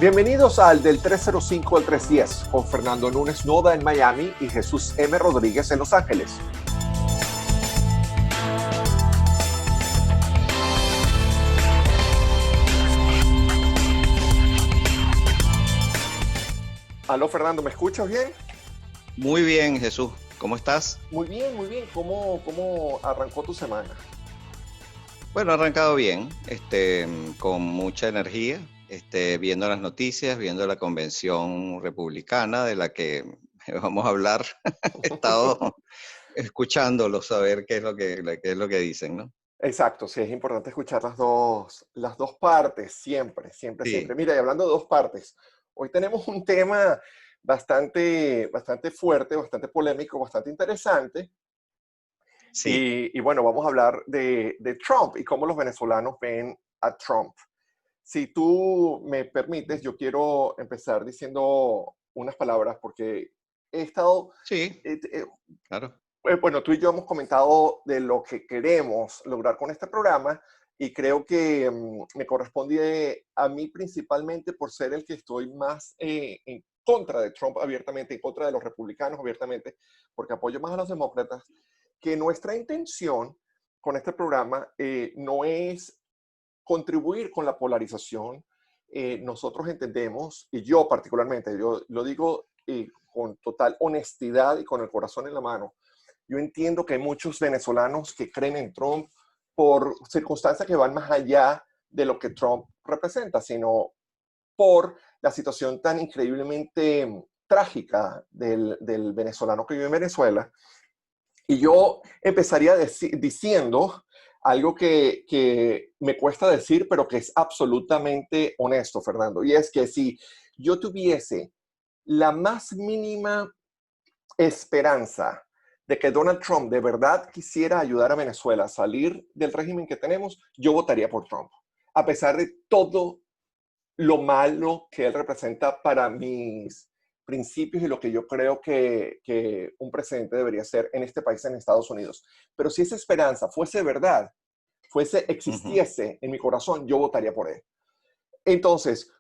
Bienvenidos al del 305 al 310 con Fernando Núñez Noda en Miami y Jesús M. Rodríguez en Los Ángeles. Aló Fernando, ¿me escuchas bien? Muy bien, Jesús. ¿Cómo estás? Muy bien, muy bien. ¿Cómo arrancó tu semana? Bueno, ha arrancado bien, con mucha energía, viendo las noticias, viendo la convención republicana de la que vamos a hablar. He estado escuchándolo, saber qué es lo que dicen, ¿no? Exacto, sí, es importante escuchar las dos partes, siempre, siempre, siempre. Sí, Mira, y hablando de dos partes, hoy tenemos un tema bastante fuerte, bastante polémico, bastante interesante. sí, Y bueno, vamos a hablar de Trump y cómo los venezolanos ven a Trump. Si tú me permites, yo quiero empezar diciendo unas palabras porque he estado, sí, eh, eh, claro. bueno, tú y yo hemos comentado de lo que queremos lograr con este programa y creo que me corresponde a mí principalmente por ser el que estoy más en contra de Trump abiertamente, en contra de los republicanos abiertamente, porque apoyo más a los demócratas, que nuestra intención con este programa no es contribuir con la polarización. Nosotros entendemos, y yo particularmente, yo lo digo con total honestidad y con el corazón en la mano, yo entiendo que hay muchos venezolanos que creen en Trump por circunstancias que van más allá de lo que Trump representa, sino por la situación tan increíblemente trágica del venezolano que vive en Venezuela. Y yo empezaría diciendo algo que me cuesta decir, pero que es absolutamente honesto, Fernando. Y es que si yo tuviese la más mínima esperanza de que Donald Trump de verdad quisiera ayudar a Venezuela a salir del régimen que tenemos, yo votaría por Trump, a pesar de todo lo malo que él representa para mis principios y lo que yo creo que un presidente debería ser en este país, en Estados Unidos. Pero si esa esperanza fuese verdad, Ujú. existiese en mi corazón, yo votaría por él. Entonces,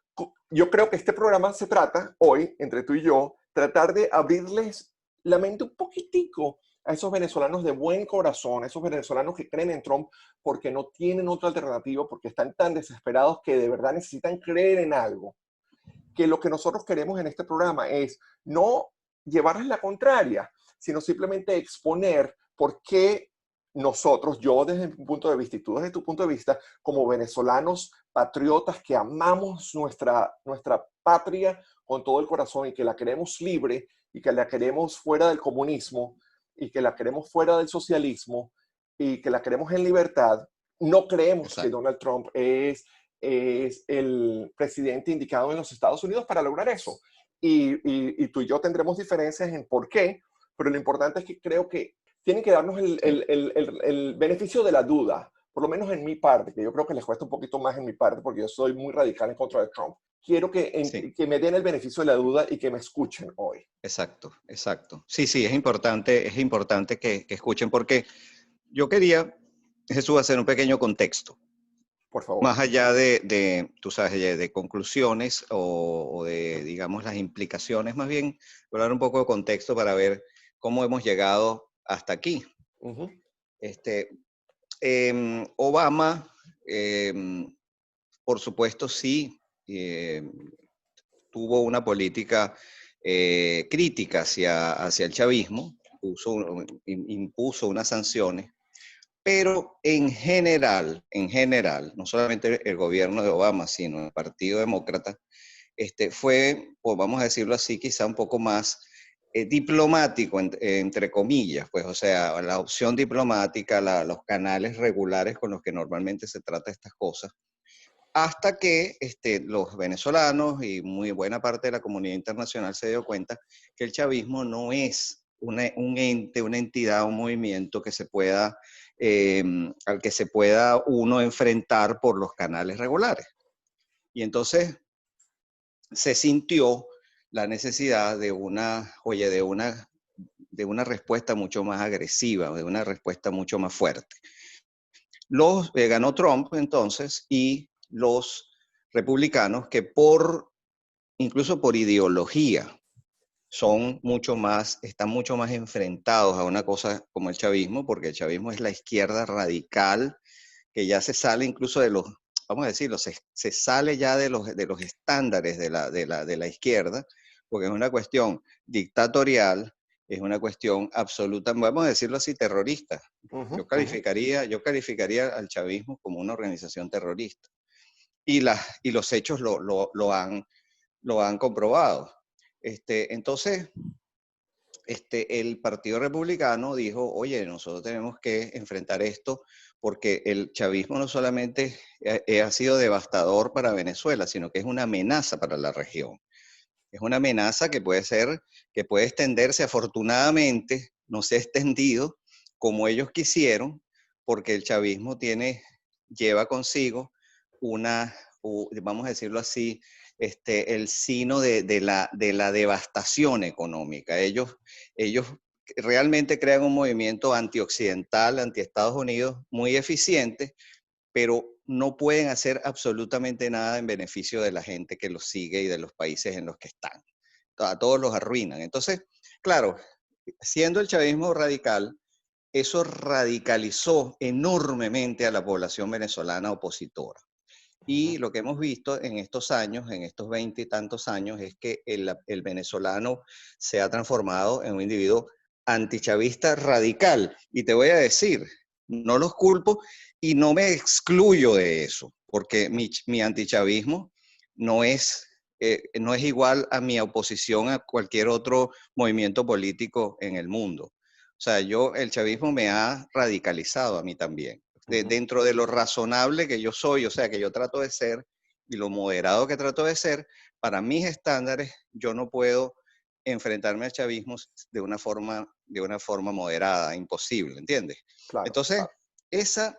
yo creo que este programa se trata hoy, entre tú y yo, tratar de abrirles la mente un poquitico a esos venezolanos de buen corazón, a esos venezolanos que creen en Trump porque no tienen otra alternativa, porque están tan desesperados que de verdad necesitan creer en algo. Que lo que nosotros queremos en este programa es no llevarles la contraria, sino simplemente exponer por qué nosotros, yo desde mi punto de vista y tú desde tu punto de vista, como venezolanos patriotas que amamos nuestra patria con todo el corazón y que la queremos libre y que la queremos fuera del comunismo y que la queremos fuera del socialismo y que la queremos en libertad, no creemos que Exacto. Donald Trump es el presidente indicado en los Estados Unidos para lograr eso. Y tú y yo tendremos diferencias en por qué, pero lo importante es que creo que tienen que darnos Sí. el beneficio de la duda, por lo menos en mi parte, que yo creo que les cuesta un poquito más en mi parte, porque yo soy muy radical en contra de Trump. Quiero Sí, que me den el beneficio de la duda y que me escuchen hoy, exacto, exacto. Sí, sí, es importante que escuchen porque yo quería, Jesús, hacer un pequeño contexto. por favor. Más allá de, tú sabes, de conclusiones o de, digamos, las implicaciones, más bien, hablar un poco de contexto para ver cómo hemos llegado hasta aquí. Uh -huh. Este, Obama, em, por supuesto, sí, tuvo una política crítica hacia el chavismo, impuso unas sanciones, pero en general, no solamente el gobierno de Obama, sino el Partido Demócrata, fue, pues vamos a decirlo así, quizá un poco más diplomático, entre comillas, pues, o sea, la opción diplomática, los canales regulares con los que normalmente se trata estas cosas, hasta que los venezolanos y muy buena parte de la comunidad internacional se dio cuenta que el chavismo no es un ente, una entidad, un movimiento que al que se pueda uno enfrentar por los canales regulares. Y entonces se sintió la necesidad de una respuesta mucho más agresiva, de una respuesta mucho más fuerte. Ganó Trump entonces y los republicanos que por incluso por ideología, están mucho más enfrentados a una cosa como el chavismo, porque el chavismo es la izquierda radical que ya se sale incluso de los, vamos a decirlo, se sale ya de los estándares de la izquierda, porque es una cuestión dictatorial, es una cuestión absoluta, vamos a decirlo así, terrorista. Yo calificaría al chavismo como una organización terrorista. Y los hechos lo han comprobado. Entonces, el Partido Republicano dijo, oye, nosotros tenemos que enfrentar esto porque el chavismo no solamente ha sido devastador para Venezuela, sino que es una amenaza para la región. Es una amenaza que puede extenderse, afortunadamente, no se ha extendido como ellos quisieron, porque el chavismo lleva consigo vamos a decirlo así, el sino de la devastación económica. Ellos realmente crean un movimiento antioccidental, anti-Estados Unidos, muy eficiente, pero no pueden hacer absolutamente nada en beneficio de la gente que los sigue y de los países en los que están. A todos los arruinan. Entonces, claro, siendo el chavismo radical, eso radicalizó enormemente a la población venezolana opositora. Y lo que hemos visto en estos años, en estos 20 y tantos años, es que el venezolano se ha transformado en un individuo antichavista radical. Y te voy a decir, no los culpo y no me excluyo de eso, porque mi antichavismo no no es igual a mi oposición a cualquier otro movimiento político en el mundo. O sea, el chavismo me ha radicalizado a mí también. Dentro de lo razonable que yo soy, o sea, que yo trato de ser, y lo moderado que trato de ser, para mis estándares, yo no puedo enfrentarme al chavismo de una forma moderada, imposible, ¿entiendes? Claro, Entonces, claro.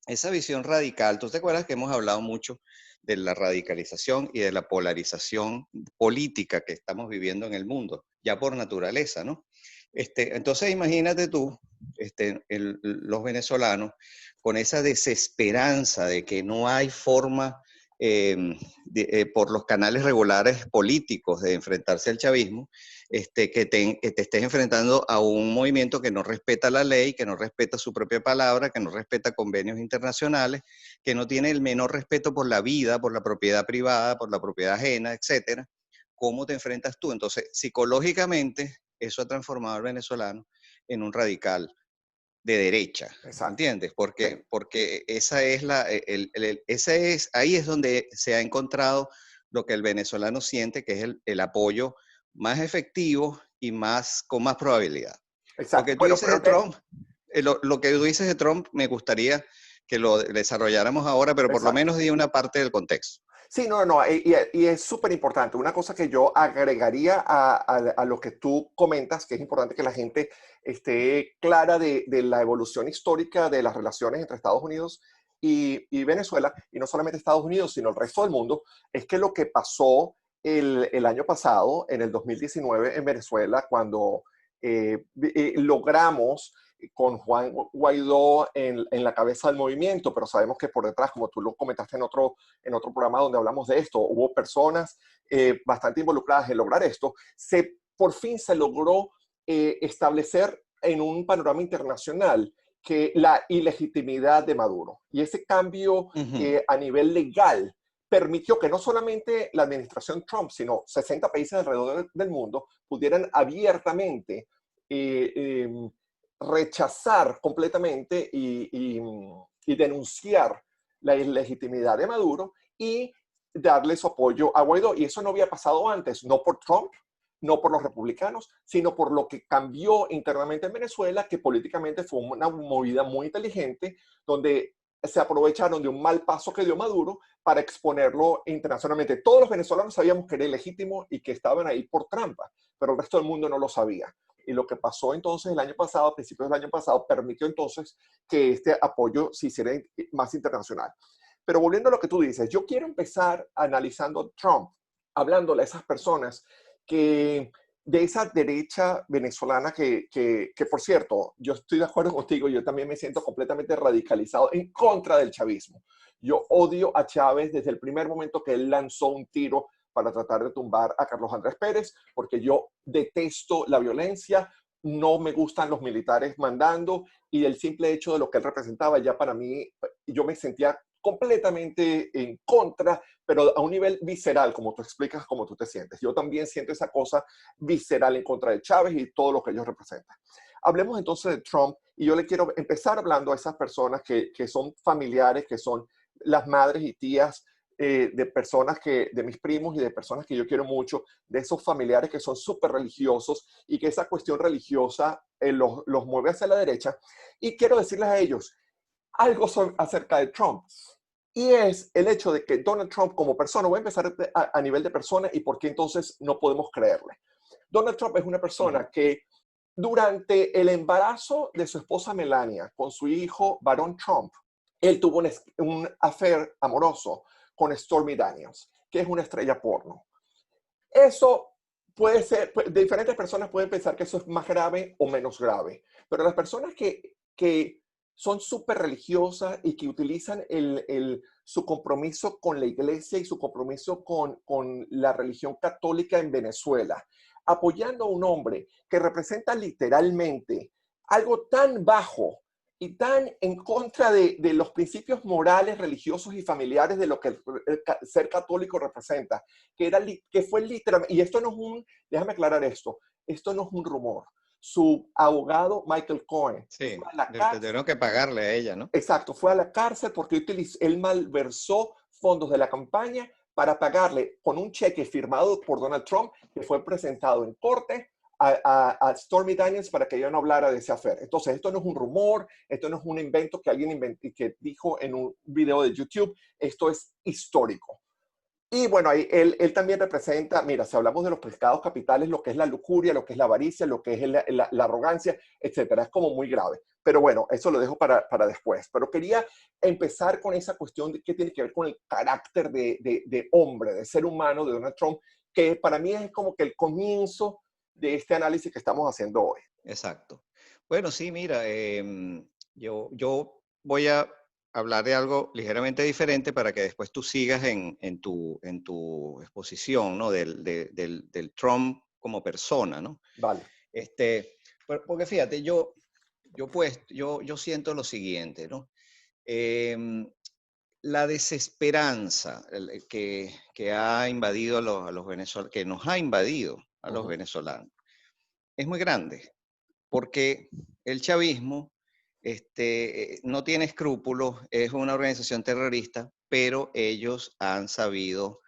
esa visión radical, ¿tú te acuerdas que hemos hablado mucho de la radicalización y de la polarización política que estamos viviendo en el mundo, ya por naturaleza, ¿no? Entonces, imagínate tú, los venezolanos, con esa desesperanza de que no hay forma por los canales regulares políticos de enfrentarse al chavismo, que te estés enfrentando a un movimiento que no respeta la ley, que no respeta su propia palabra, que no respeta convenios internacionales, que no tiene el menor respeto por la vida, por la propiedad privada, por la propiedad ajena, etcétera. ¿Cómo te enfrentas tú? Entonces, psicológicamente, eso ha transformado al venezolano en un radical de derecha, Exacto. ¿entiendes? Sí. Porque ahí es donde se ha encontrado lo que el venezolano siente, que es el apoyo más efectivo y con más probabilidad. Lo Exacto. que tú Bueno, dices de pero Trump, lo que tú dices de Trump, me gustaría que lo desarrolláramos ahora, pero por lo exacto. menos di una parte del contexto. Sí, no, no, y es súper importante. Una cosa que yo agregaría a lo que tú comentas, que es importante que la gente esté clara de la evolución histórica de las relaciones entre Estados Unidos y Venezuela, y no solamente Estados Unidos, sino el resto del mundo, es que lo que pasó el año pasado, en el 2019, en Venezuela, cuando logramos con Juan Guaidó en la cabeza del movimiento, pero sabemos que por detrás, como tú lo comentaste en otro programa donde hablamos de esto, hubo personas bastante involucradas en lograr esto, por fin se logró establecer en un panorama internacional que la ilegitimidad de Maduro y ese cambio a nivel legal permitió que no solamente la administración Trump, sino 60 países alrededor del mundo pudieran abiertamente rechazar completamente y denunciar la ilegitimidad de Maduro y darle su apoyo a Guaidó. Y eso no había pasado antes, no por Trump, no por los republicanos, sino por lo que cambió internamente en Venezuela, que políticamente fue una movida muy inteligente, donde se aprovecharon de un mal paso que dio Maduro para exponerlo internacionalmente. Todos los venezolanos sabíamos que era ilegítimo y que estaban ahí por trampa, pero el resto del mundo no lo sabía. Y lo que pasó entonces el año pasado, a principios del año pasado, permitió entonces que este apoyo se hiciera más internacional. Pero volviendo a lo que tú dices, yo quiero empezar analizando a Trump, hablándole a esas personas que de esa derecha venezolana que, por cierto, yo estoy de acuerdo contigo, yo también me siento completamente radicalizado en contra del chavismo. Yo odio a Chávez desde el primer momento que él lanzó un tiro para tratar de tumbar a Carlos Andrés Pérez, porque yo detesto la violencia, no me gustan los militares mandando, y el simple hecho de lo que él representaba ya para mí, yo me sentía completamente en contra, pero a un nivel visceral, como tú explicas, como tú te sientes. Yo también siento esa cosa visceral en contra de Chávez y todo lo que ellos representan. Hablemos entonces de Trump, y yo le quiero empezar hablando a esas personas que son familiares, que son las madres y tías de personas de mis primos y de personas que yo quiero mucho, de esos familiares que son súper religiosos y que esa cuestión religiosa los mueve hacia la derecha. Y quiero decirles a ellos algo acerca de Trump. Y es el hecho de que Donald Trump como persona, voy a empezar a nivel de persona y por qué entonces no podemos creerle. Donald Trump es una persona que durante el embarazo de su esposa Melania con su hijo Barron Trump, él tuvo un affair amoroso con Stormy Daniels, que es una estrella porno. Eso puede ser, de diferentes personas pueden pensar que eso es más grave o menos grave, pero las personas que son súper religiosas y que utilizan su compromiso con la iglesia y su compromiso con la religión católica en Venezuela, apoyando a un hombre que representa literalmente algo tan bajo y tan en contra de los principios morales, religiosos y familiares de lo que el ser católico representa, que fue literalmente, y esto no es déjame aclarar esto no es un rumor. Su abogado Michael Cohen Sí, fue a la cárcel. tuvieron que pagarle a ella, ¿no? Exacto, fue a la cárcel porque él malversó fondos de la campaña para pagarle con un cheque firmado por Donald Trump que fue presentado en corte a Stormy Daniels para que ella no hablara de ese affair. Entonces, esto no es un rumor, esto no es un invento que alguien que dijo en un video de YouTube, esto es histórico. Y bueno, ahí él también representa, mira, si hablamos de los pecados capitales, lo que es la lujuria, lo que es la avaricia, lo que es la arrogancia, etcétera, es como muy grave. Pero bueno, eso lo dejo para después. Pero quería empezar con esa cuestión que tiene que ver con el carácter de hombre, de ser humano de Donald Trump, que para mí es como que el comienzo de este análisis que estamos haciendo hoy. Exacto. Bueno, sí, mira, yo voy a hablar de algo ligeramente diferente para que después tú sigas en tu exposición, ¿no? Del Trump como persona, ¿no? Vale. Porque fíjate, yo siento lo siguiente, ¿no? Em, la desesperanza que ha invadido a los venezolanos, que nos ha invadido a los venezolanos, es muy grande, porque el chavismo no tiene escrúpulos, es una organización terrorista, pero ellos han sabido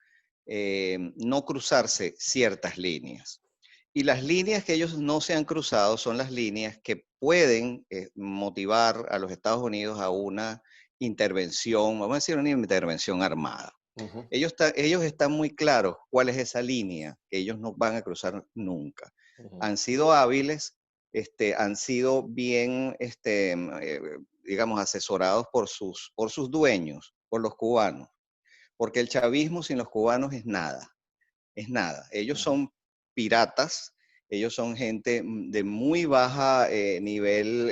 no cruzarse ciertas líneas. Y las líneas que ellos no se han cruzado son las líneas que pueden motivar a los Estados Unidos a una intervención, vamos a decir, una intervención armada. Ellos están muy claros cuál es esa línea que ellos no van a cruzar nunca. Han sido hábiles, han sido bien, digamos, asesorados por sus dueños, por los cubanos, porque el chavismo sin los cubanos es nada, es nada. Ellos son piratas, ellos son gente de muy baja nivel,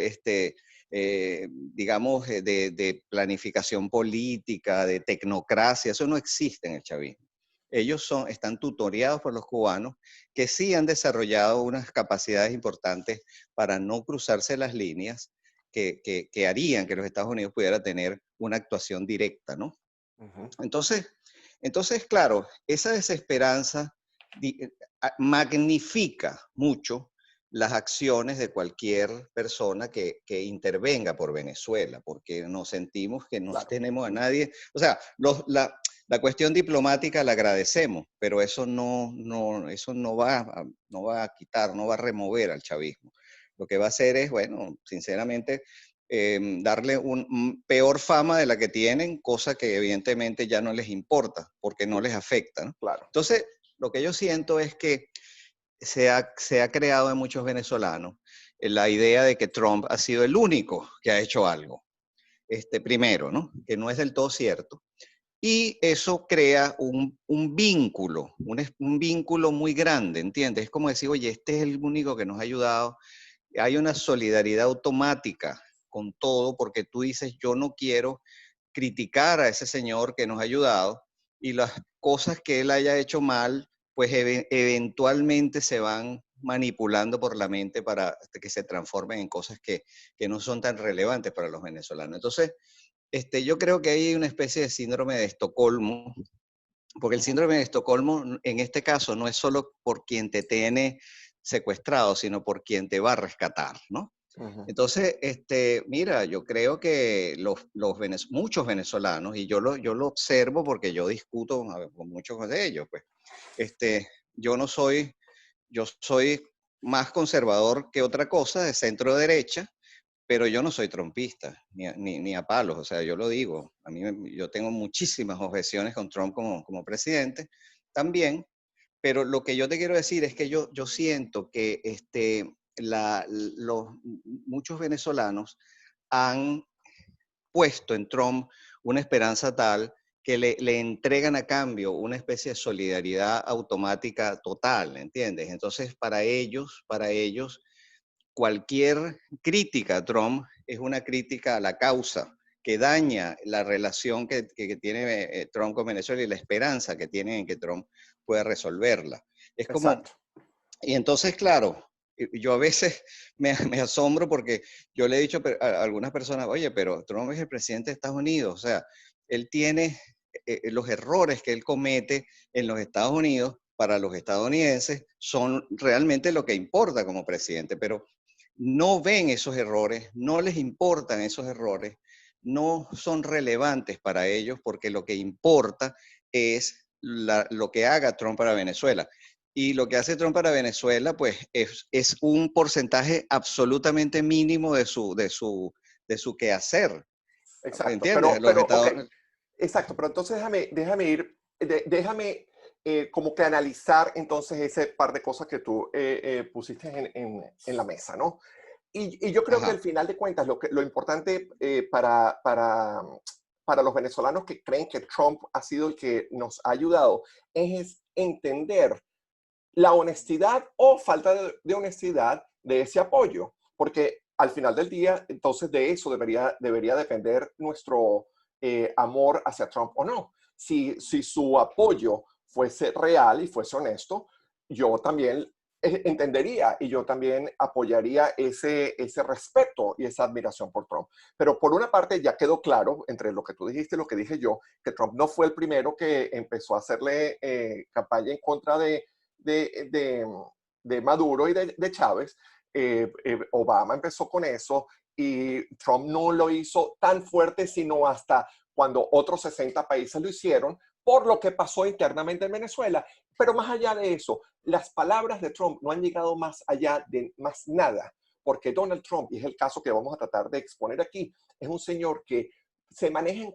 digamos, de planificación política, de tecnocracia, eso no existe en el chavismo. Ellos están tutoreados por los cubanos que sí han desarrollado unas capacidades importantes para no cruzarse las líneas que harían que los Estados Unidos pudiera tener una actuación directa, ¿no? Entonces, claro, esa desesperanza magnifica mucho las acciones de cualquier persona que intervenga por Venezuela, porque nos sentimos que no tenemos a nadie. O sea, la cuestión diplomática la agradecemos, pero eso no va a quitar, no va a remover al chavismo. Lo que va a hacer es, bueno, sinceramente, darle peor fama de la que tienen, cosa que evidentemente ya no les importa, porque no les afecta, ¿no? Claro. Entonces, lo que yo siento es que se ha creado en muchos venezolanos la idea de que Trump ha sido el único que ha hecho algo. Primero, ¿no? Que no es del todo cierto. Y eso crea un vínculo, un vínculo muy grande, ¿entiendes? Es como decir, oye, este es el único que nos ha ayudado. Hay una solidaridad automática con todo, porque tú dices, yo no quiero criticar a ese señor que nos ha ayudado, y cosas que él haya hecho mal, pues eventualmente se van manipulando por la mente para que se transformen en cosas que no son tan relevantes para los venezolanos. Entonces, yo creo que hay una especie de síndrome de Estocolmo, porque el síndrome de Estocolmo en este caso no es solo por quien te tiene secuestrado, sino por quien te va a rescatar, ¿no? Ujú. Entonces, mira, yo creo que muchos venezolanos, y yo lo observo porque yo discuto con muchos de ellos, pues, yo no soy, yo soy más conservador que otra cosa, de centro derecha, pero yo no soy trompista, ni a palos, o sea, yo lo digo, yo tengo muchísimas objeciones con Trump como presidente también, pero lo que yo te quiero decir es que yo siento que muchos venezolanos han puesto en Trump una esperanza tal que le entregan a cambio una especie de solidaridad automática total, ¿entiendes? Entonces, para ellos, cualquier crítica a Trump es una crítica a la causa que daña la relación que tiene Trump con Venezuela y la esperanza que tienen en que Trump pueda resolverla. Es como, Exacto. y entonces, claro, yo a veces me asombro porque yo le he dicho a algunas personas, oye, pero Trump es el presidente de Estados Unidos, o sea, él tiene los errores que él comete en los Estados Unidos para los estadounidenses son realmente lo que importa como presidente, pero no ven esos errores, no les importan esos errores, no son relevantes para ellos porque lo que importa es lo que haga Trump para Venezuela. Y lo que hace Trump para Venezuela, pues, es un porcentaje absolutamente mínimo de su quehacer. Exacto, ¿Entiendes? ok, exacto, pero entonces déjame ir, déjame como que analizar entonces ese par de cosas que tú pusiste en la mesa, ¿no? Y yo creo que al Ajá. final de cuentas lo importante para los venezolanos que creen que Trump ha sido el que nos ha ayudado es entender la honestidad o falta de honestidad de ese apoyo, porque al final del día, entonces de eso debería depender nuestro amor hacia Trump o no. Si su apoyo fuese real y fuese honesto, yo también entendería y yo también apoyaría ese respeto y esa admiración por Trump. Pero por una parte ya quedó claro, entre lo que tú dijiste y lo que dije yo, que Trump no fue el primero que empezó a hacerle campaña en contra de, de, de Maduro y de Chávez. Obama empezó con eso y Trump no lo hizo tan fuerte, sino hasta cuando otros 60 países lo hicieron, por lo que pasó internamente en Venezuela. Pero más allá de eso, las palabras de Trump no han llegado más allá de más nada, porque Donald Trump, y es el caso que vamos a tratar de exponer aquí, es un señor que se maneja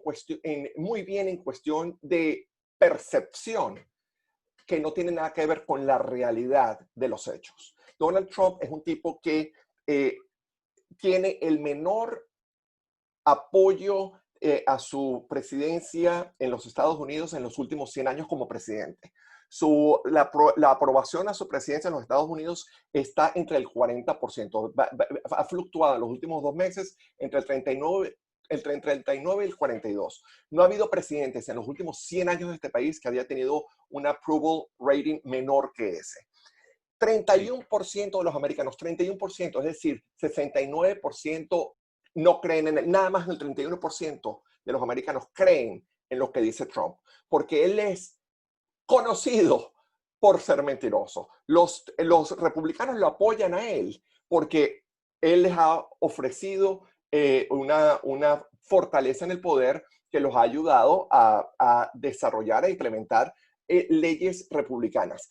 muy bien en cuestión de percepción, que no tiene nada que ver con la realidad de los hechos. Donald Trump es un tipo que eh, tiene el menor apoyo a su presidencia en los Estados Unidos en los últimos 100 años como presidente. La aprobación a su presidencia en los Estados Unidos está entre el 40%. Ha fluctuado en los últimos 2 meses entre el 39 y el 42. No ha habido presidentes en los últimos 100 años de este país que haya tenido un approval rating menor que ese. Sí. 31% de los americanos, 31%, es decir, 69% no creen en él. Nada más del 31% de los americanos creen en lo que dice Trump, porque él es conocido por ser mentiroso. Los republicanos lo apoyan a él porque él les ha ofrecido una fortaleza en el poder que los ha ayudado a desarrollar e implementar leyes republicanas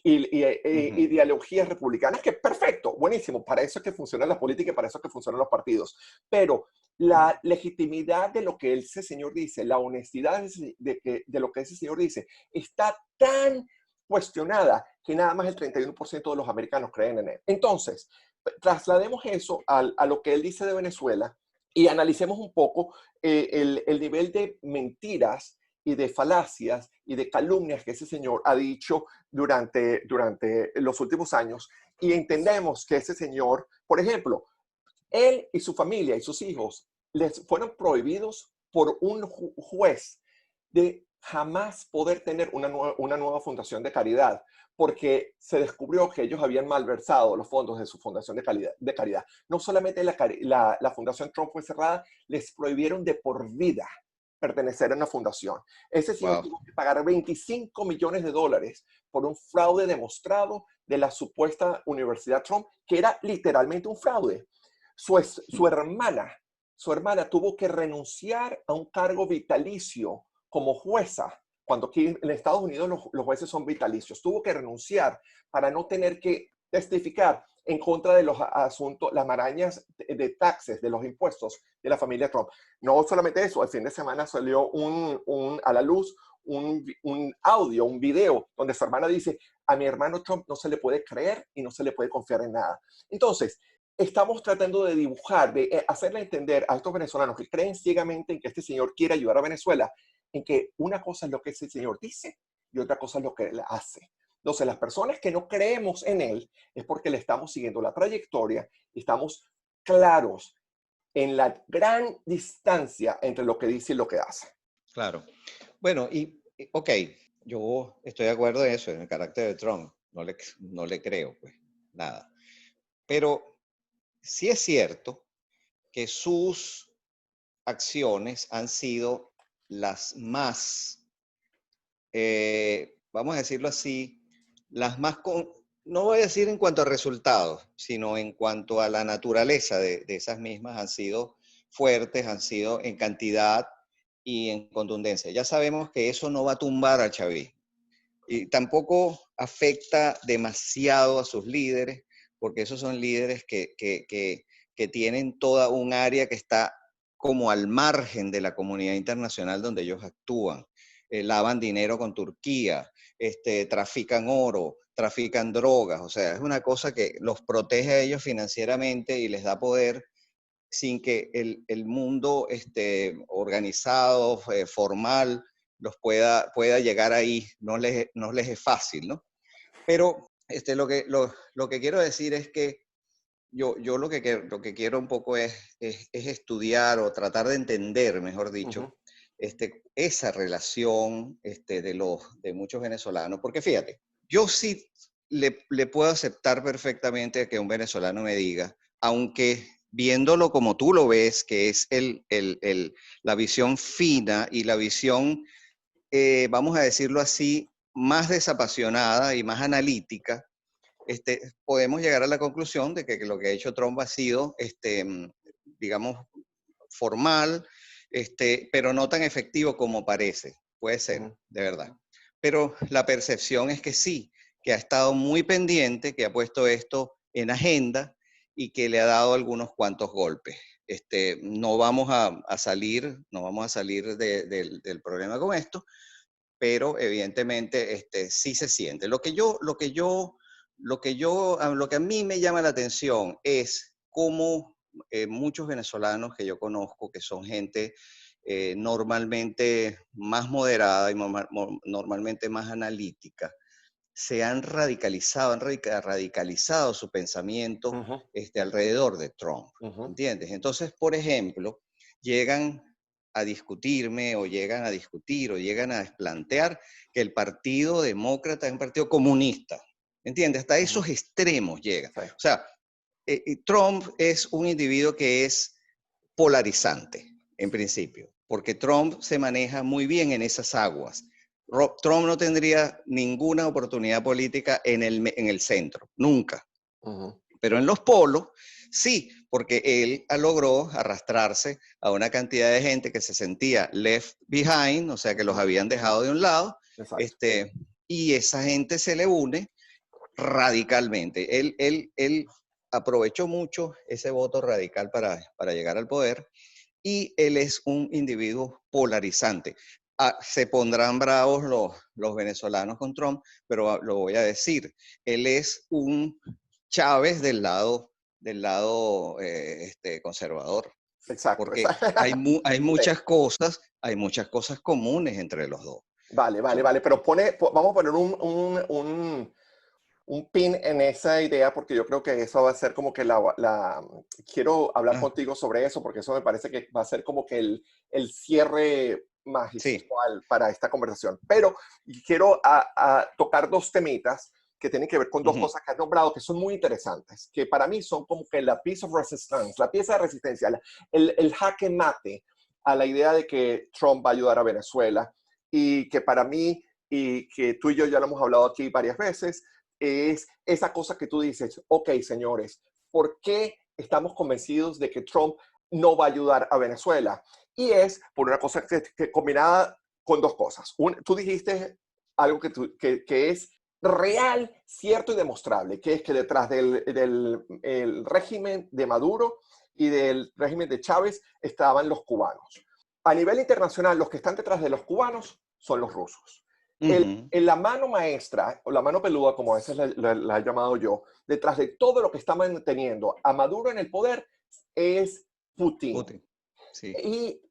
y Ujú. ideologías republicanas, que perfecto, buenísimo, para eso es que funciona la política y para eso es que funcionan los partidos. Pero la legitimidad de lo que ese señor dice, la honestidad de lo que ese señor dice, está tan cuestionada que nada más el 31% de los americanos creen en él. Entonces, traslademos eso a lo que él dice de Venezuela y analicemos un poco el nivel de mentiras y de falacias y de calumnias que ese señor ha dicho durante los últimos años, y entendemos que ese señor, por ejemplo, él y su familia y sus hijos les fueron prohibidos por un juez de jamás poder tener una nueva fundación de caridad, porque se descubrió que ellos habían malversado los fondos de su fundación de caridad. No solamente la fundación Trump fue cerrada, les prohibieron de por vida pertenecer a una fundación. Ese señor Wow. tuvo que pagar $25 millones por un fraude demostrado de la supuesta Universidad Trump, que era literalmente un fraude. Su hermana, su hermana tuvo que renunciar a un cargo vitalicio como jueza, cuando aquí en Estados Unidos los jueces son vitalicios, tuvo que renunciar para no tener que testificar en contra de los asuntos, las marañas de taxes, de los impuestos de la familia Trump. No solamente eso, el fin de semana salió a la luz un audio, un video, donde su hermana dice, a mi hermano Trump no se le puede creer y no se le puede confiar en nada. Entonces, estamos tratando de dibujar, de hacerle entender a estos venezolanos que creen ciegamente en que este señor quiere ayudar a Venezuela, en que una cosa es lo que ese señor dice y otra cosa es lo que él hace. Entonces, las personas que no creemos en él es porque le estamos siguiendo la trayectoria y estamos claros en la gran distancia entre lo que dice y lo que hace. Claro. Bueno, ok, yo estoy de acuerdo en eso, en el carácter de Trump. No le creo, pues, nada. Pero sí es cierto que sus acciones han sido las más, vamos a decirlo así, las más, no voy a decir en cuanto a resultados, sino en cuanto a la naturaleza de esas mismas, han sido fuertes, han sido en cantidad y en contundencia. Ya sabemos que eso no va a tumbar al chavismo y tampoco afecta demasiado a sus líderes, porque esos son líderes que tienen toda un área que está como al margen de la comunidad internacional donde ellos actúan. Lavan dinero con Turquía, trafican oro, trafican drogas, o sea, es una cosa que los protege a ellos financieramente y les da poder sin que el mundo organizado, formal, pueda llegar ahí. No les es fácil, ¿no? Pero lo que quiero decir es que yo lo que quiero un poco es estudiar o tratar de entender, mejor dicho, esa relación de muchos venezolanos. Porque fíjate, yo sí le puedo aceptar perfectamente que un venezolano me diga, aunque viéndolo como tú lo ves, que es la visión fina y la visión, vamos a decirlo así, más desapasionada y más analítica, podemos llegar a la conclusión de que lo que ha hecho Trump ha sido, digamos, formal, pero no tan efectivo como parece. Puede ser, de verdad. Pero la percepción es que sí, que ha estado muy pendiente, que ha puesto esto en agenda y que le ha dado algunos cuantos golpes. No vamos a salir del problema con esto, pero evidentemente sí se siente. Lo que a mí me llama la atención es cómo muchos venezolanos que yo conozco, que son gente normalmente más moderada y normalmente más analítica, se han radicalizado su pensamiento alrededor de Trump, ¿entiendes? Entonces, por ejemplo, llegan a discutirme o llegan a discutir o llegan a plantear que el Partido Demócrata es un partido comunista, ¿entiendes? Hasta esos extremos llegan. Sí. O sea, Trump es un individuo que es polarizante, en principio, porque Trump se maneja muy bien en esas aguas. Trump no tendría ninguna oportunidad política en el centro, nunca. Pero en los polos, sí, porque él logró arrastrarse a una cantidad de gente que se sentía left behind, o sea, que los habían dejado de un lado, y esa gente se le une radicalmente. Él aprovechó mucho ese voto radical para llegar al poder y él es un individuo polarizante. Se pondrán bravos los venezolanos con Trump, pero lo voy a decir, él es un Chávez del lado conservador. Exacto. Porque hay muchas cosas comunes entre los dos. Vale, pero vamos a poner un pin en esa idea porque yo creo que eso va a ser como que quiero hablar contigo sobre eso porque eso me parece que va a ser como que el cierre Sí. magistral para esta conversación. Pero quiero tocar dos temitas que tienen que ver con dos Ujú. cosas que has nombrado que son muy interesantes, que para mí son como que la piece of resistance, la pieza de resistencia, el jaque mate a la idea de que Trump va a ayudar a Venezuela y que para mí, y que tú y yo ya lo hemos hablado aquí varias veces, es esa cosa que tú dices, ok, señores, ¿por qué estamos convencidos de que Trump no va a ayudar a Venezuela? Y es por una cosa que combinada con dos cosas. Tú dijiste algo que es real, cierto y demostrable, que es que detrás del el régimen de Maduro y del régimen de Chávez estaban los cubanos. A nivel internacional, los que están detrás de los cubanos son los rusos. Ujú. La mano maestra, o la mano peluda, como a veces la he llamado yo, detrás de todo lo que está manteniendo a Maduro en el poder es Putin. Putin. Sí. Y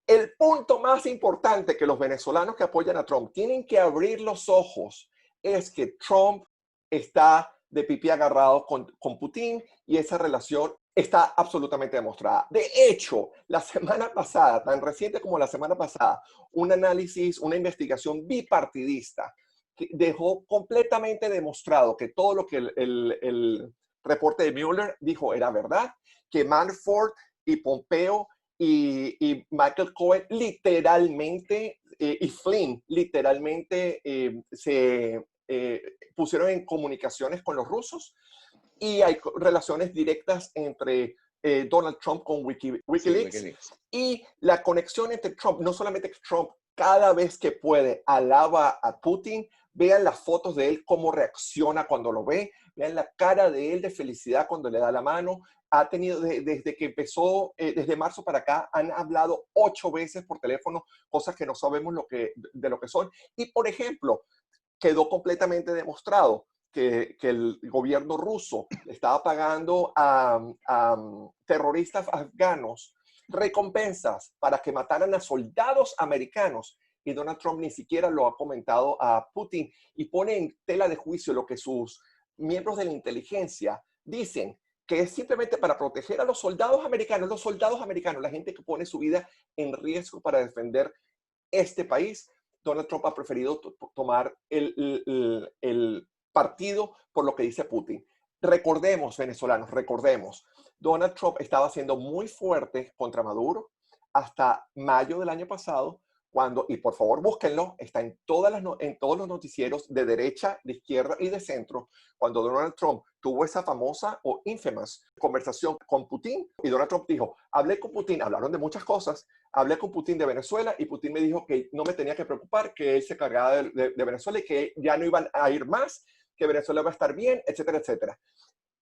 el punto más importante que los venezolanos que apoyan a Trump tienen que abrir los ojos es que Trump está de pipí agarrado con Putin y esa relación está absolutamente demostrada. De hecho, la semana pasada, tan reciente como la semana pasada, un análisis, una investigación bipartidista que dejó completamente demostrado que todo lo que el reporte de Mueller dijo era verdad, que Manafort y Pompeo y Michael Cohen literalmente, y Flynn literalmente se pusieron en comunicaciones con los rusos y hay relaciones directas entre Donald Trump con Sí, Wikileaks Wikileaks. y la conexión entre Trump, no solamente que Trump cada vez que puede alaba a Putin, vean las fotos de él, cómo reacciona cuando lo ve, vean la cara de él de felicidad cuando le da la mano. Ha tenido, desde que empezó, desde marzo para acá, han hablado 8 veces por teléfono, cosas que no sabemos de lo que son. Y, por ejemplo, quedó completamente demostrado que el gobierno ruso le estaba pagando a terroristas afganos recompensas para que mataran a soldados americanos y Donald Trump ni siquiera lo ha comentado a Putin y pone en tela de juicio lo que sus miembros de la inteligencia dicen, que es simplemente para proteger a los soldados americanos, la gente que pone su vida en riesgo para defender este país. Donald Trump ha preferido tomar el partido por lo que dice Putin. Recordemos, venezolanos, recordemos, Donald Trump estaba siendo muy fuerte contra Maduro hasta mayo del año pasado, cuando, y por favor búsquenlo, está en en todos los noticieros de derecha, de izquierda y de centro, cuando Donald Trump tuvo esa famosa o infamous conversación con Putin, y Donald Trump dijo, hablé con Putin, hablaron de muchas cosas, hablé con Putin de Venezuela y Putin me dijo que no me tenía que preocupar, que él se cargaba de Venezuela y que ya no iban a ir más, que Venezuela va a estar bien, etcétera, etcétera.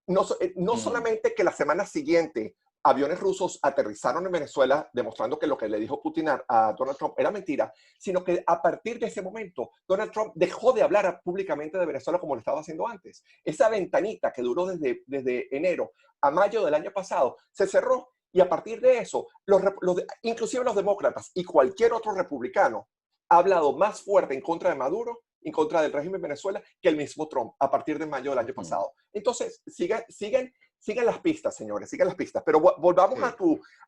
No Ujú. solamente que la semana siguiente aviones rusos aterrizaron en Venezuela, demostrando que lo que le dijo Putin a Donald Trump era mentira, sino que a partir de ese momento, Donald Trump dejó de hablar públicamente de Venezuela como lo estaba haciendo antes. Esa ventanita que duró desde enero a mayo del año pasado se cerró y a partir de eso, inclusive los demócratas y cualquier otro republicano ha hablado más fuerte en contra de Maduro, en contra del régimen de Venezuela, que el mismo Trump a partir de mayo del año Ujú. pasado. Entonces, sigan las pistas, señores, sigan las pistas. Pero volvamos Sí.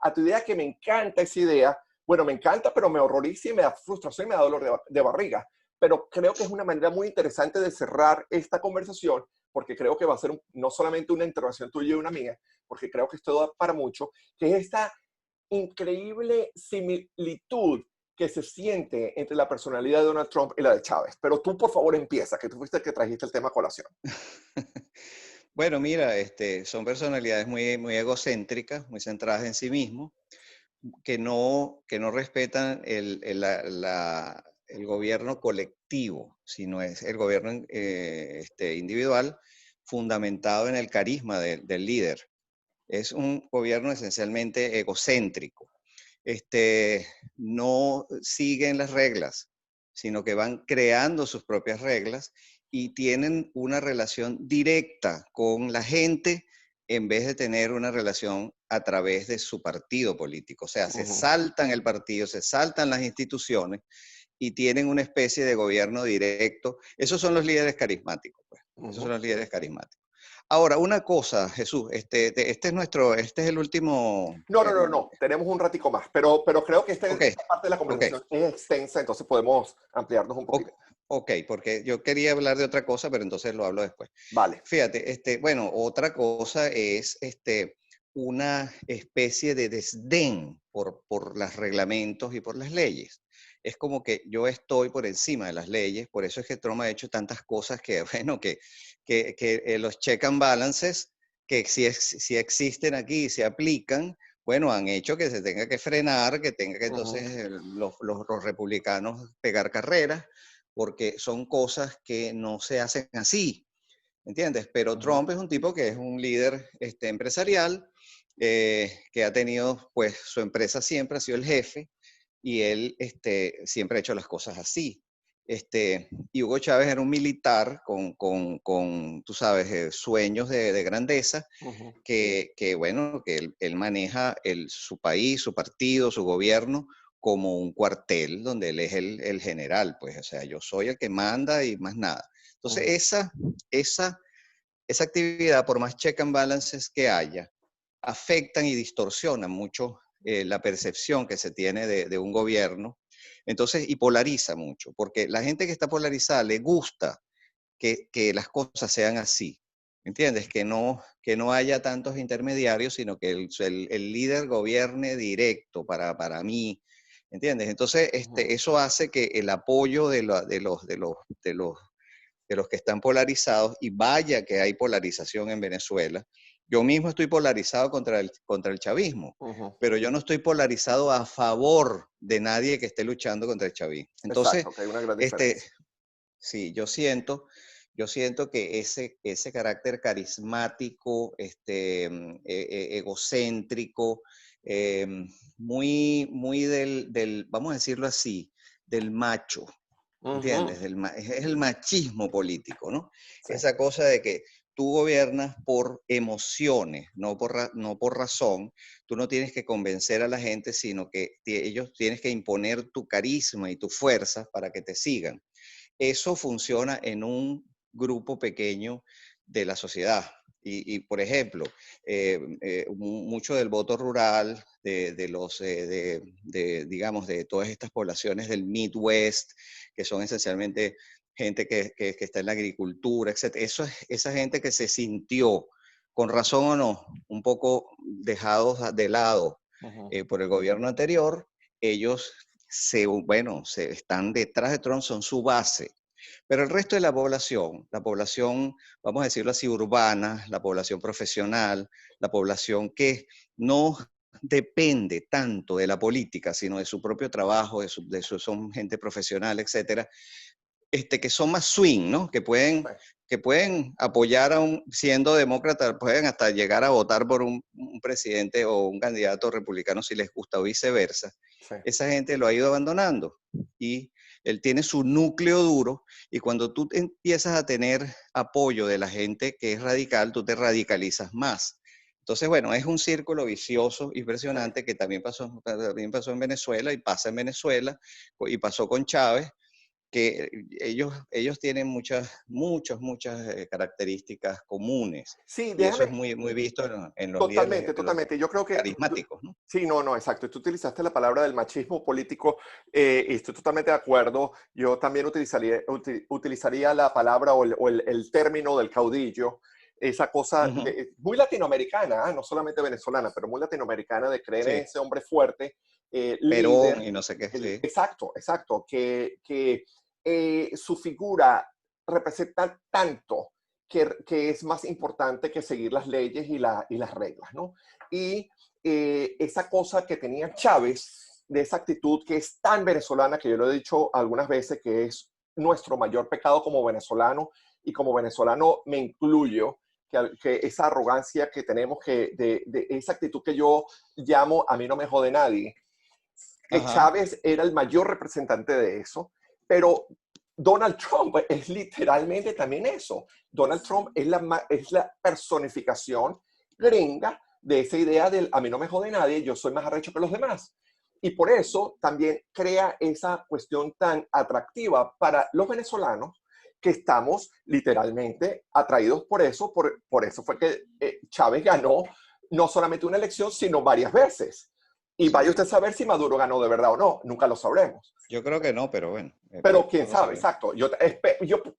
a tu idea, que me encanta esa idea. Bueno, me encanta, pero me horroriza y me da frustración y me da dolor de barriga. Pero creo que es una manera muy interesante de cerrar esta conversación, porque creo que va a ser no solamente una intervención tuya y una mía, porque creo que esto da para mucho, que es esta increíble similitud que se siente entre la personalidad de Donald Trump y la de Chávez. Pero tú, por favor, empieza, que tú fuiste el que trajiste el tema a colación. Bueno, mira, son personalidades muy, muy egocéntricas, muy centradas en sí mismos, que no respetan el gobierno colectivo, sino es el gobierno individual fundamentado en el carisma del líder. Es un gobierno esencialmente egocéntrico. No siguen las reglas, sino que van creando sus propias reglas y tienen una relación directa con la gente en vez de tener una relación a través de su partido político. O sea, se Ujú, saltan el partido, se saltan las instituciones y tienen una especie de gobierno directo. Esos son los líderes carismáticos, pues. Esos son ujú, los líderes carismáticos. Ahora, una cosa, Jesús, este es el último. No, no, no, no, tenemos un ratico más, pero creo que Ok, esta parte de la ok, conversación es extensa, entonces podemos ampliarnos un o- poquito. ok, porque yo quería hablar de otra cosa, pero entonces lo hablo después. Vale. Fíjate, bueno, otra cosa es una especie de desdén por los reglamentos y por las leyes. Es como que yo estoy por encima de las leyes, por eso es que Trump ha hecho tantas cosas que, bueno, que los check and balances, que si existen aquí y se aplican, bueno, han hecho que se tenga que frenar, que tenga que Ujú, entonces los republicanos pegar carreras, porque son cosas que no se hacen así. ¿Entiendes? Pero ujú, Trump es un tipo que es un líder empresarial, que ha tenido, pues, su empresa siempre ha sido el jefe y él siempre ha hecho las cosas así. Y Hugo Chávez era un militar con tú sabes, sueños de grandeza, ujú, bueno, que él maneja su país, su partido, su gobierno como un cuartel donde él es el general, pues, o sea, yo soy el que manda y más nada. Entonces, ujú, esa, esa actividad, por más check and balances que haya, afectan y distorsionan mucho la percepción que se tiene de un gobierno. Entonces, y polariza mucho, porque la gente que está polarizada le gusta que las cosas sean así. ¿Entiendes? Que no haya tantos intermediarios, sino que el líder gobierne directo para mí. ¿Entiendes? Entonces, ujú. eso hace que el apoyo de los que están polarizados, y vaya que hay polarización en Venezuela. Yo mismo estoy polarizado contra el chavismo, Ujú. pero yo no estoy polarizado a favor de nadie que esté luchando contra el chavismo. Entonces, Exacto, que hay una gran este, diferencia. sí, yo siento que ese carácter carismático, egocéntrico, eh, muy, muy vamos a decirlo así, del macho, Ujú, ¿entiendes? Es el machismo político, ¿no? sí. Esa cosa de que tú gobiernas por emociones, no por razón. Tú no tienes que convencer a la gente, sino que ellos tienes que imponer tu carisma y tu fuerza para que te sigan. Eso funciona en un grupo pequeño de la sociedad. Por ejemplo, mucho del voto rural, digamos, de todas estas poblaciones del Midwest, que son esencialmente gente que está en la agricultura, etc. Esa gente que se sintió, con razón o no, un poco dejados de lado Ujú, por el gobierno anterior, ellos bueno, están detrás de Trump, son su base. Pero el resto de la población, vamos a decirlo así, urbana, la población profesional, la población que no depende tanto de la política, sino de su propio trabajo, son gente profesional, etcétera, que son más swing, ¿no? sí, Que pueden apoyar siendo demócrata, pueden hasta llegar a votar por un presidente o un candidato republicano si les gusta o viceversa. sí. Esa gente lo ha ido abandonando y él tiene su núcleo duro, y cuando tú empiezas a tener apoyo de la gente que es radical, tú te radicalizas más. Entonces, bueno, es un círculo vicioso Sí. impresionante que también pasó en Venezuela y pasa en Venezuela y pasó con Chávez, que ellos tienen muchas características comunes, Sí, y eso es déjame, muy, muy visto en los líderes, totalmente, los totalmente. Yo creo que carismáticos, ¿no? sí, no, no, exacto. Tú utilizaste la palabra del machismo político y estoy totalmente de acuerdo. Yo también utilizaría la palabra o el término del caudillo, esa cosa Ujú. muy latinoamericana, no solamente venezolana, pero muy latinoamericana de creer en Sí, ese hombre fuerte, Perón líder. y no sé qué, sí. Exacto, exacto, que su figura representa tanto que es más importante que seguir las leyes y las reglas, ¿no? Y esa cosa que tenía Chávez, de esa actitud que es tan venezolana, que yo lo he dicho algunas veces, que es nuestro mayor pecado como venezolano, y como venezolano me incluyo, que esa arrogancia que tenemos, de esa actitud que yo llamo a mí no me jode nadie, Ajá. Chávez era el mayor representante de eso, pero Donald Trump es literalmente también eso. Donald Trump es la personificación gringa de esa idea del a mí no me jode nadie, yo soy más arrecho que los demás. Y por eso también crea esa cuestión tan atractiva para los venezolanos, que estamos literalmente atraídos por eso. Por eso fue que Chávez ganó no solamente una elección, sino varias veces. Y Sí, vaya usted sí. a saber si Maduro ganó de verdad o no. Nunca lo sabremos. Yo creo que no, pero bueno, Pero quién no lo sabe, sabemos. exacto.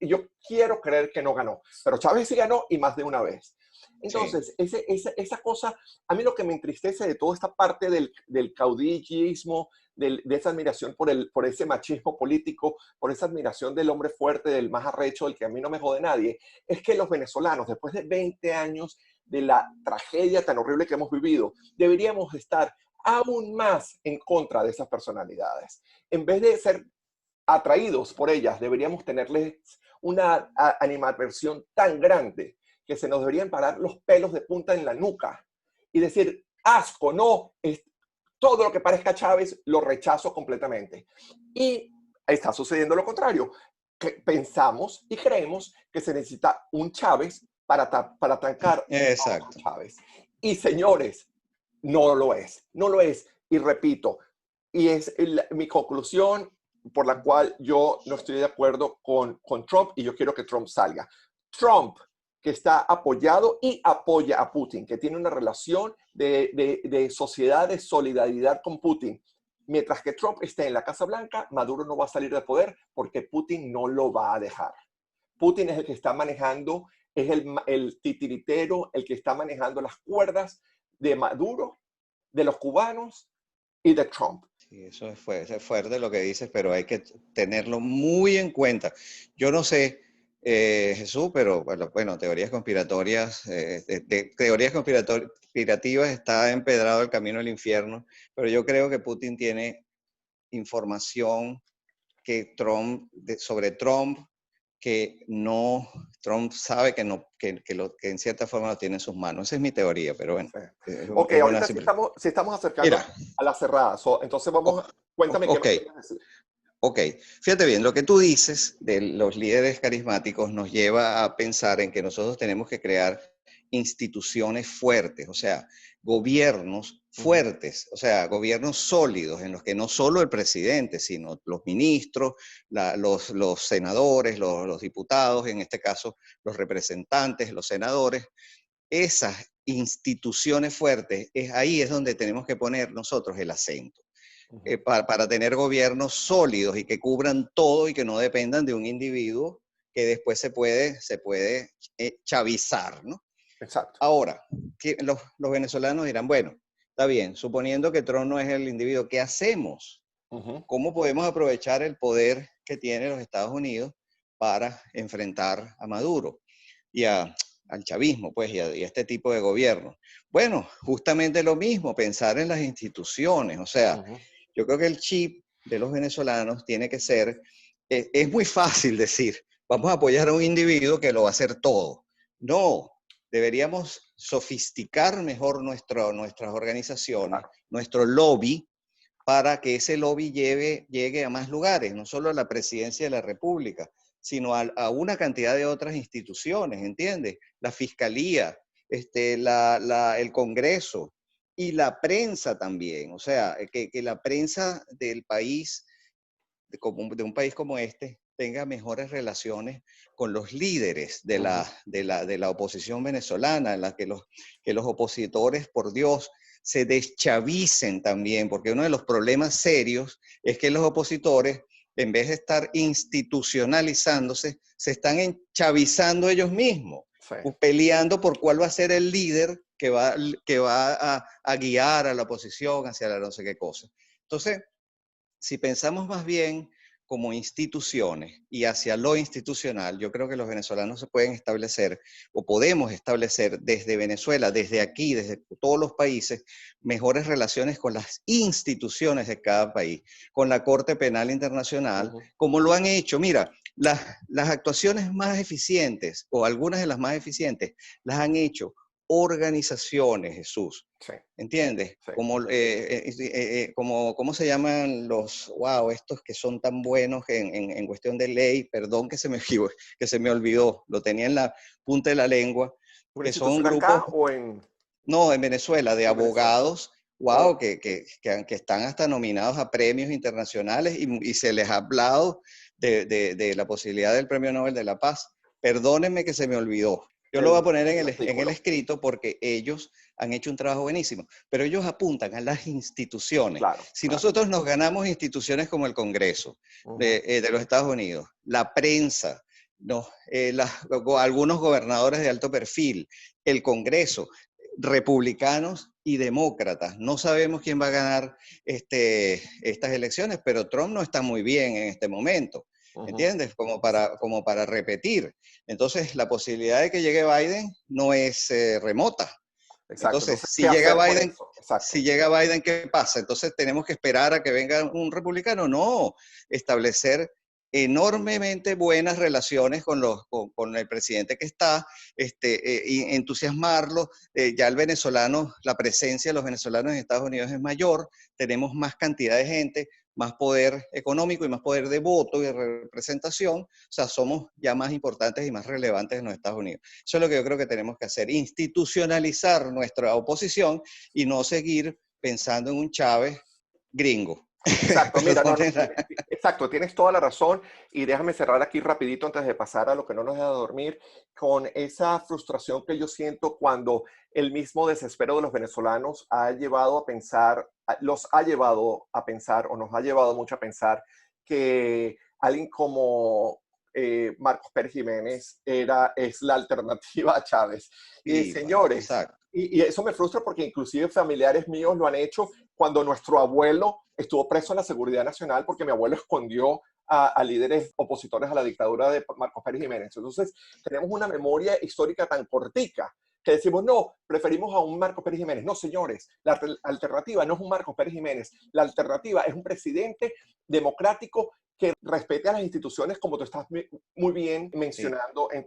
Yo quiero creer que no ganó, pero Chávez sí ganó y más de una vez. Sí. Entonces, esa cosa, a mí lo que me entristece de toda esta parte del caudillismo, de esa admiración por ese machismo político, por esa admiración del hombre fuerte, del más arrecho, del que a mí no me jode nadie, es que los venezolanos, después de 20 años de la tragedia tan horrible que hemos vivido, deberíamos estar aún más en contra de esas personalidades. En vez de ser atraídos por ellas, deberíamos tenerles una animadversión tan grande que se nos deberían parar los pelos de punta en la nuca y decir, asco, no, todo lo que parezca Chávez lo rechazo completamente. Y está sucediendo lo contrario, que pensamos y creemos que se necesita un Chávez para atacar a otro Exacto. Chávez. Y señores, no lo es, no lo es. Y repito, y es mi conclusión por la cual yo no estoy de acuerdo con Trump y yo quiero que Trump salga. Trump, que está apoyado y apoya a Putin, que tiene una relación de sociedad, de solidaridad con Putin. Mientras que Trump esté en la Casa Blanca, Maduro no va a salir de poder porque Putin no lo va a dejar. Putin es el que está manejando, es el titiritero, el que está manejando las cuerdas de Maduro, de los cubanos y de Trump. Sí, eso es fuerte lo que dices, pero hay que tenerlo muy en cuenta. Yo no sé, Jesús, pero bueno, teorías conspiratorias, teorías conspirativas está empedrado el camino al infierno, pero yo creo que Putin tiene información que sobre Trump que no, Trump sabe que, no, que en cierta forma lo tiene en sus manos. Esa es mi teoría, pero bueno, Sí. Ok, es una ahorita simple... sí estamos acercando Mira, a la cerrada. Entonces vamos, cuéntame qué ok, me quieres decir. ok. Fíjate bien, lo que tú dices de los líderes carismáticos nos lleva a pensar en que nosotros tenemos que crear instituciones fuertes, o sea, gobiernos fuertes, o sea, gobiernos sólidos en los que no solo el presidente, sino los ministros, los senadores, los diputados, en este caso los representantes, los senadores, esas instituciones fuertes, ahí es donde tenemos que poner nosotros el acento. Para tener gobiernos sólidos y que cubran todo y que no dependan de un individuo que después se puede chavizar, ¿no? Exacto. Ahora, los venezolanos dirán, bueno, está bien, suponiendo que Trump no es el individuo, ¿qué hacemos? ¿Cómo podemos aprovechar el poder que tiene los Estados Unidos para enfrentar a Maduro y al chavismo, pues, y a este tipo de gobierno? Bueno, justamente lo mismo, pensar en las instituciones, o sea, yo creo que el chip de los venezolanos tiene que ser, es muy fácil decir, vamos a apoyar a un individuo que lo va a hacer todo. No, deberíamos sofisticar mejor nuestras organizaciones, nuestro lobby, para que ese lobby llegue a más lugares, no solo a la presidencia de la República, sino a una cantidad de otras instituciones, ¿entiendes? La Fiscalía, el Congreso y la prensa también. O sea, que la prensa del país, de un país como este, tenga mejores relaciones con los líderes de la oposición venezolana, en la que los opositores, por Dios, se deschavicen también, porque uno de los problemas serios es que los opositores, en vez de estar institucionalizándose, se están enchavizando ellos mismos, Sí. peleando por cuál va a ser el líder que va a guiar a la oposición hacia la no sé qué cosa. Entonces, si pensamos más bien como instituciones y hacia lo institucional, yo creo que los venezolanos se pueden establecer o podemos establecer desde Venezuela, desde aquí, desde todos los países, mejores relaciones con las instituciones de cada país, con la Corte Penal Internacional, como lo han hecho. Mira, las actuaciones más eficientes o algunas de las más eficientes las han hecho organizaciones, Jesús. Sí. ¿Entiendes? Sí. ¿Cómo se llaman estos que son tan buenos en cuestión de ley? Perdón que se me olvidó, lo tenía en la punta de la lengua, ¿Una que son institución grupos, acá o en no, en Venezuela, de Venezuela? abogados, Oh. que están hasta nominados a premios internacionales y se les ha hablado de la posibilidad del Premio Nobel de la Paz. Perdónenme que se me olvidó. Yo lo voy a El, poner el en el artículo. escrito porque ellos han hecho un trabajo buenísimo, pero ellos apuntan a las instituciones. Claro, Si claro. nosotros nos ganamos instituciones como el Congreso Ujú. de los Estados Unidos, la prensa, no, algunos gobernadores de alto perfil, el Congreso, republicanos y demócratas. No sabemos quién va a ganar estas elecciones, pero Trump no está muy bien en este momento. Ujú. ¿Entiendes? Como para repetir. Entonces, la posibilidad de que llegue Biden no es remota. Exacto. Entonces, Entonces, ¿qué hacer con eso? Si Exacto. llega Biden, ¿qué pasa? Entonces, ¿tenemos que esperar a que venga un republicano? No, establecer enormemente buenas relaciones con el presidente que está, y entusiasmarlo. Ya el venezolano, la presencia de los venezolanos en Estados Unidos es mayor, tenemos más cantidad de gente, más poder económico y más poder de voto y de representación. O sea, somos ya más importantes y más relevantes en los Estados Unidos. Eso es lo que yo creo que tenemos que hacer, institucionalizar nuestra oposición y no seguir pensando en un Chávez gringo. Exacto, mira, no, no, Perdónenla. exacto, tienes toda la razón y déjame cerrar aquí rapidito antes de pasar a lo que no nos deja dormir, con esa frustración que yo siento cuando el mismo desespero de los venezolanos ha llevado a pensar, los ha llevado a pensar o nos ha llevado mucho a pensar que alguien como Marcos Pérez Jiménez es la alternativa a Chávez. Y Y bueno, señores, exacto. y eso me frustra porque inclusive familiares míos lo han hecho cuando nuestro abuelo estuvo preso en la Seguridad Nacional porque mi abuelo escondió a líderes opositores a la dictadura de Marcos Pérez Jiménez. Entonces, tenemos una memoria histórica tan cortica que decimos, no, preferimos a un Marcos Pérez Jiménez. No, señores, la alternativa no es un Marcos Pérez Jiménez. La alternativa es un presidente democrático que respete a las instituciones como tú estás muy bien Sí, mencionando en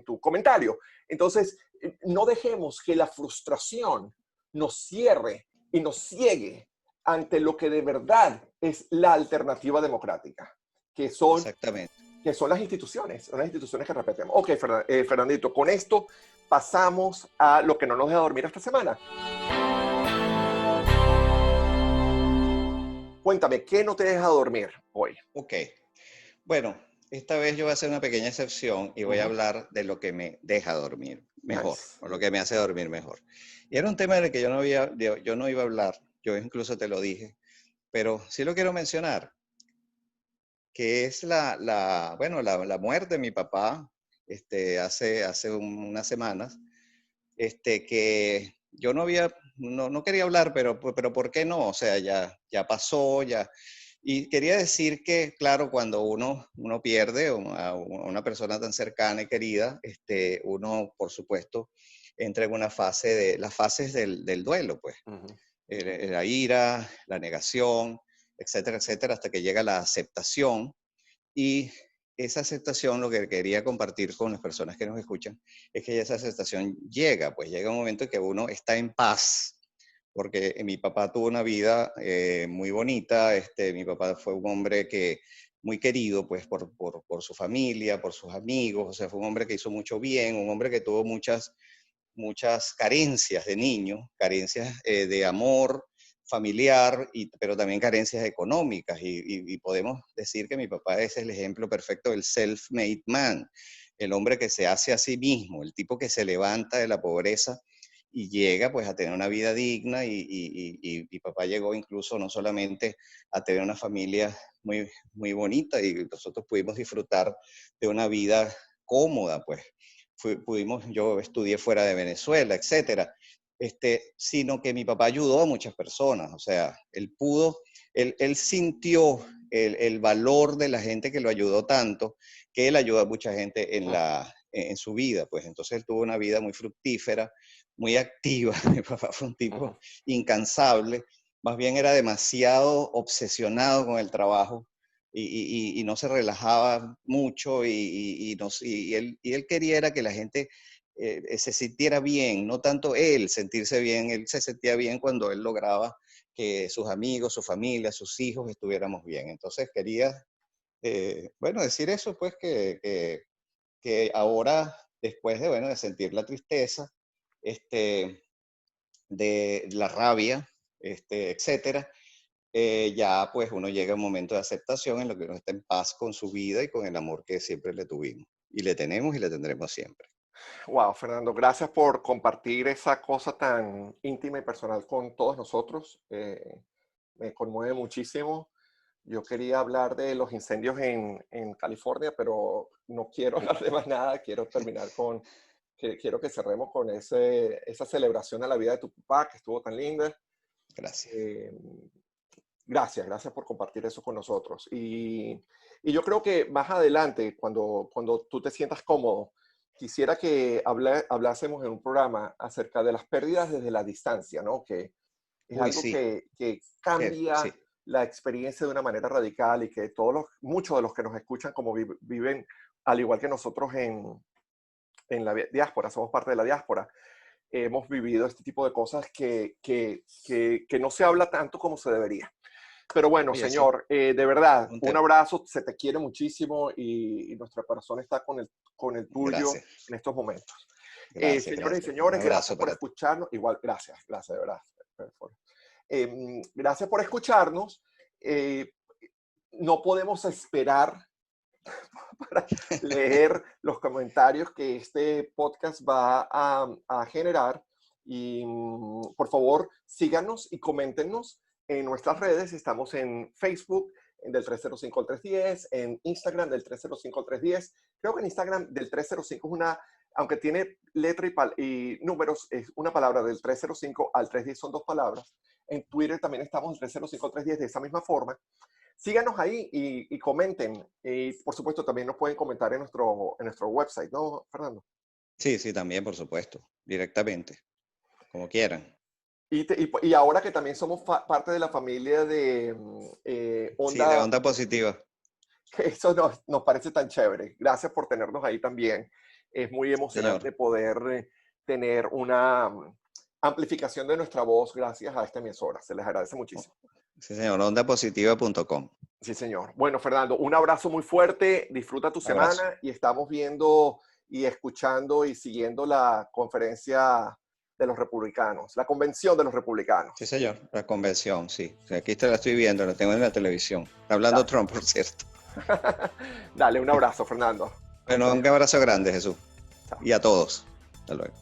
tu comentario. Entonces, no dejemos que la frustración nos cierre y nos ciegue ante lo que de verdad es la alternativa democrática, que son, exactamente. que son las instituciones que respetemos. Ok, Fernandito, con esto pasamos a lo que no nos deja dormir esta semana. Cuéntame, ¿qué no te deja dormir hoy? Ok. Bueno, esta vez yo voy a hacer una pequeña excepción y Uh voy a -huh. hablar de lo que me deja dormir mejor, Nice. o lo que me hace dormir mejor. Y era un tema del que yo no iba a hablar, yo incluso te lo dije, pero sí lo quiero mencionar, que es bueno, la muerte de mi papá, hace unas semanas, que yo no quería hablar, pero ¿por qué no? O sea, ya pasó, ya. Y quería decir que, claro, cuando uno pierde a una persona tan cercana y querida, uno, por supuesto, entra en una fase las fases del duelo, pues. Uh -huh. La ira, la negación, etcétera, etcétera, hasta que llega la aceptación. Y esa aceptación, lo que quería compartir con las personas que nos escuchan, es que esa aceptación llega, pues llega un momento en que uno está en paz, porque mi papá tuvo una vida muy bonita, mi papá fue un hombre que muy querido, pues por su familia, por sus amigos, o sea, fue un hombre que hizo mucho bien, un hombre que tuvo muchas carencias de niño, carencias de amor familiar, pero también carencias económicas. Y podemos decir que mi papá es el ejemplo perfecto del self-made man, el hombre que se hace a sí mismo, el tipo que se levanta de la pobreza y llega pues a tener una vida digna y papá llegó incluso no solamente a tener una familia muy bonita y nosotros pudimos disfrutar de una vida cómoda, pues yo estudié fuera de Venezuela, etcétera, sino que mi papá ayudó a muchas personas, o sea, él sintió el valor de la gente que lo ayudó tanto, que él ayudó a mucha gente en su vida, pues entonces él tuvo una vida muy fructífera, muy activa, mi papá fue un Uh -huh. tipo incansable, más bien era demasiado obsesionado con el trabajo y no se relajaba mucho y él quería era que la gente se sintiera bien, no tanto él sentirse bien, él se sentía bien cuando él lograba que sus amigos, su familia, sus hijos estuviéramos bien. Entonces quería, bueno, decir eso, pues que ahora, después de, bueno, de sentir la tristeza, de la rabia, etcétera, ya pues uno llega a un momento de aceptación en lo que uno está en paz con su vida y con el amor que siempre le tuvimos. Y le tenemos y le tendremos siempre. Wow, Fernando, gracias por compartir esa cosa tan íntima y personal con todos nosotros. Me conmueve muchísimo. Yo quería hablar de los incendios en California, pero no quiero hablar de más nada. Quiero terminar con, quiero que cerremos con esa celebración a la vida de tu papá, que estuvo tan linda. Gracias. Gracias por compartir eso con nosotros. Y yo creo que más adelante, cuando tú te sientas cómodo, quisiera que hablásemos en un programa acerca de las pérdidas desde la distancia, ¿no? Que es Uy, algo sí, que cambia sí, la experiencia de una manera radical y que muchos de los que nos escuchan como viven, al igual que nosotros en la diáspora, somos parte de la diáspora, hemos vivido este tipo de cosas que no se habla tanto como se debería. Pero bueno, oye, sí, señor, de verdad, un un tema. abrazo, se te quiere muchísimo y nuestra corazón está con el tuyo Gracias, en estos momentos. gracias, Señores y gracias. Un señores, gracias abrazo por para ti. escucharnos. Igual, gracias, de verdad. Gracias por escucharnos. Eh, no podemos esperar para leer los comentarios que este podcast va a generar. Y por favor, síganos y coméntenos en nuestras redes. Estamos en Facebook, en del 305 al 310, en Instagram del 305 al 310. Creo que en Instagram del 305 es aunque tiene letra y números, es una palabra. Del 305 al 310 son dos palabras. En Twitter también estamos del 305 al 310 de esa misma forma. Síganos ahí y comenten. Y por supuesto también nos pueden comentar en nuestro website, ¿no, Fernando? Sí, sí, también, por supuesto, directamente, como quieran. Y ahora que también somos parte de la familia de Sí, de Onda, onda positiva. que eso nos parece tan chévere. Gracias por tenernos ahí también. Es muy Sí, señor. emocionante poder tener una amplificación de nuestra voz gracias a esta emisora. Se les agradece muchísimo. Sí, señor, ondapositiva.com. Sí, señor. Bueno, Fernando, un abrazo muy fuerte. Disfruta tu Un abrazo. semana y estamos viendo y escuchando y siguiendo la conferencia de los republicanos, la convención de los Sí, republicanos. señor, la convención, sí. O sea, aquí te la estoy viendo, la tengo en la televisión. Está hablando Dale, Trump, por cierto. Dale un abrazo, Fernando. Bueno, un abrazo grande, Jesús. Chao. Y a todos. Hasta luego.